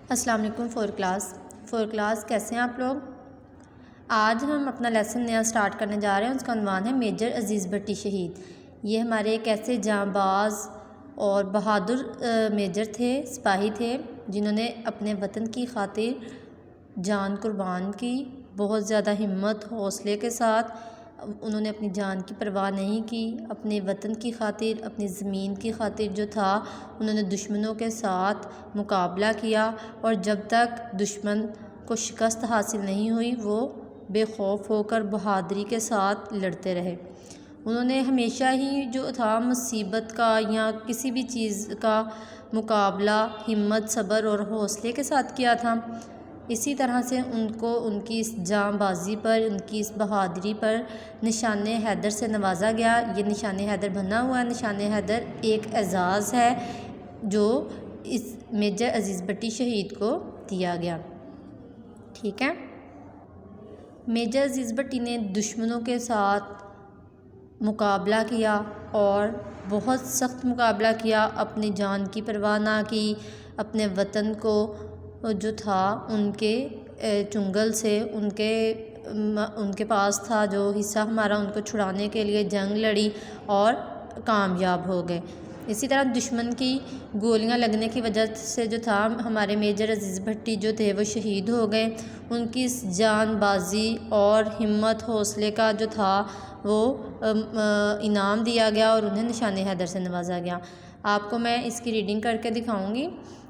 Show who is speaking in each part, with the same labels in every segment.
Speaker 1: السلام علیکم four class کیسے ہیں آپ لوگ؟ آج ہم اپنا لیسن نیا سٹارٹ کرنے جا رہے ہیں۔ اس کا عنوان ہے میجر عزیز بھٹی شہید۔ یہ ہمارے ایک ایسے جاں باز اور بہادر میجر تھے، سپاہی تھے، جنہوں نے اپنے وطن کی خاطر جان قربان کی۔ بہت زیادہ ہمت حوصلے کے ساتھ انہوں نے اپنی جان کی پرواہ نہیں کی۔ اپنے وطن کی خاطر، اپنی زمین کی خاطر جو تھا، انہوں نے دشمنوں کے ساتھ مقابلہ کیا، اور جب تک دشمن کو شکست حاصل نہیں ہوئی وہ بے خوف ہو کر بہادری کے ساتھ لڑتے رہے۔ انہوں نے ہمیشہ ہی جو تھا مصیبت کا یا کسی بھی چیز کا مقابلہ ہمت، صبر اور حوصلے کے ساتھ کیا تھا۔ اسی طرح سے ان کو ان کی اس جاں بازی پر، ان کی اس بہادری پر نشان حیدر سے نوازا گیا۔ یہ نشان حیدر بنا ہوا ہے۔ نشان حیدر ایک اعزاز ہے جو اس میجر عزیز بھٹی شہید کو دیا گیا، ٹھیک ہے۔ میجر عزیز بھٹی نے دشمنوں کے ساتھ مقابلہ کیا اور بہت سخت مقابلہ کیا، اپنی جان کی پرواہ نہ کی، اپنے وطن کو جو تھا ان کے چنگل سے، ان کے پاس تھا جو حصہ ہمارا، ان کو چھڑانے کے لیے جنگ لڑی اور کامیاب ہو گئے۔ اسی طرح دشمن کی گولیاں لگنے کی وجہ سے جو تھا ہمارے میجر عزیز بھٹی جو تھے وہ شہید ہو گئے۔ ان کی اس جان بازی اور ہمت حوصلے کا جو تھا وہ انعام دیا گیا اور انہیں نشان حیدر سے نوازا گیا۔ آپ کو میں اس کی ریڈنگ کر کے دکھاؤں گی۔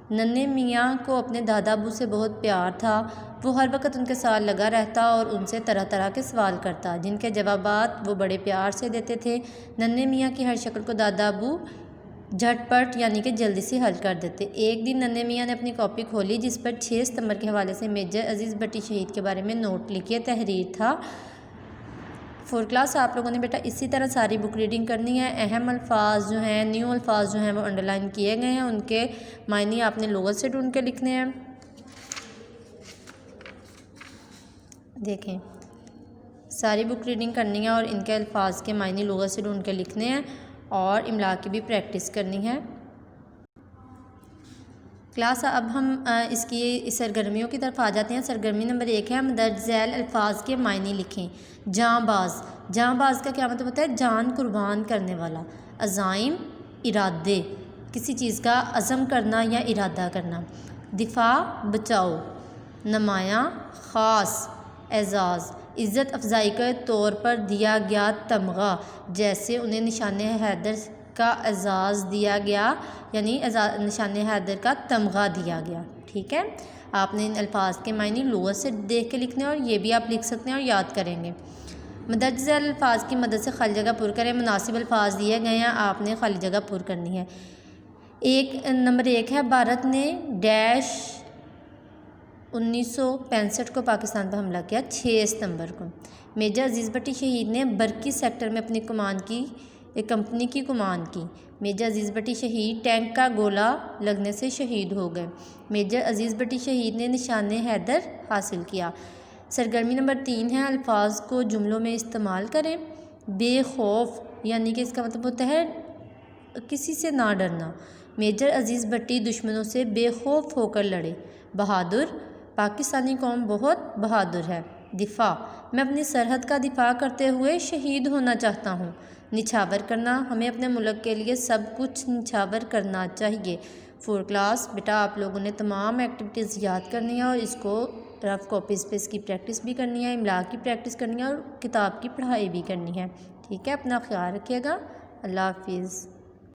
Speaker 1: ننھے میاں کو اپنے دادا ابو سے بہت پیار تھا۔ وہ ہر وقت ان کے ساتھ لگا رہتا اور ان سے طرح طرح کے سوال کرتا، جن کے جوابات وہ بڑے پیار سے دیتے تھے۔ ننھے میاں کی ہر شکل کو دادا ابو جھٹ پٹ یعنی کہ جلدی سے حل کر دیتے۔ ایک دن ننھے میاں نے اپنی کاپی کھولی جس پر 6 ستمبر کے حوالے سے میجر عزیز بھٹی شہید کے بارے میں نوٹ لکھے تحریر تھا۔ فور کلاس آپ لوگوں نے بیٹا اسی طرح ساری بک ریڈنگ کرنی ہے۔ اہم الفاظ جو ہیں، نیو الفاظ جو ہیں وہ انڈرلائن کیے گئے ہیں، ان کے معنی آپ نے لغت سے ڈھونڈ کے لکھنے ہیں۔ دیکھیں ساری بک ریڈنگ کرنی ہے اور ان کے الفاظ کے معنی لغت سے ڈھونڈ کے لکھنے ہیں اور املا کی بھی پریکٹس کرنی ہے۔ کلاس اب ہم اس کی سرگرمیوں کی طرف آ جاتے ہیں۔ سرگرمی نمبر 1 ہے مندرجہ ذیل الفاظ کے معنی لکھیں۔ جاں باز، جاں باز کا کیا مطلب ہوتا ہے؟ جان قربان کرنے والا۔ عزائم، ارادے، کسی چیز کا عزم کرنا یا ارادہ کرنا۔ دفاع، بچاؤ۔ نمایاں، خاص، اعزاز، عزت افزائی کے طور پر دیا گیا تمغہ، جیسے انہیں نشان حیدر کا اعزاز دیا گیا، یعنی نشان حیدر کا تمغہ دیا گیا، ٹھیک ہے۔ آپ نے ان الفاظ کے معنی لغت سے دیکھ کے لکھنے اور یہ بھی آپ لکھ سکتے ہیں اور یاد کریں گے۔ مندرجہ ذیل الفاظ کی مدد سے خالی جگہ پر کریں۔ مناسب الفاظ دیے گئے ہیں، آپ نے خالی جگہ پر کرنی ہے۔ نمبر 1 ہے بھارت نے ڈیش 1965 کو پاکستان پر حملہ کیا 6 ستمبر کو۔ میجر عزیز بھٹی شہید نے برقی سیکٹر میں اپنی کمپنی کی کمان کی۔ میجر عزیز بھٹی شہید ٹینک کا گولہ لگنے سے شہید ہو گئے۔ میجر عزیز بھٹی شہید نے نشان حیدر حاصل کیا۔ سرگرمی نمبر 3 ہے الفاظ کو جملوں میں استعمال کریں۔ بے خوف یعنی کہ اس کا مطلب ہوتا ہے کسی سے نہ ڈرنا۔ میجر عزیز بھٹی دشمنوں سے بے خوف ہو کر لڑے۔ بہادر، پاکستانی قوم بہت بہادر ہے۔ دفاع، میں اپنی سرحد کا دفاع کرتے ہوئے شہید ہونا چاہتا ہوں۔ نچھاور کرنا، ہمیں اپنے ملک کے لیے سب کچھ نچھاور کرنا چاہیے۔ فور کلاس بیٹا آپ لوگوں نے تمام ایکٹیویٹیز یاد کرنی ہے اور اس کو رف کاپیز پہ اس کی پریکٹس بھی کرنی ہے، املا کی پریکٹس کرنی ہے اور کتاب کی پڑھائی بھی کرنی ہے، ٹھیک ہے۔ اپنا خیال رکھیے گا۔ اللہ حافظ۔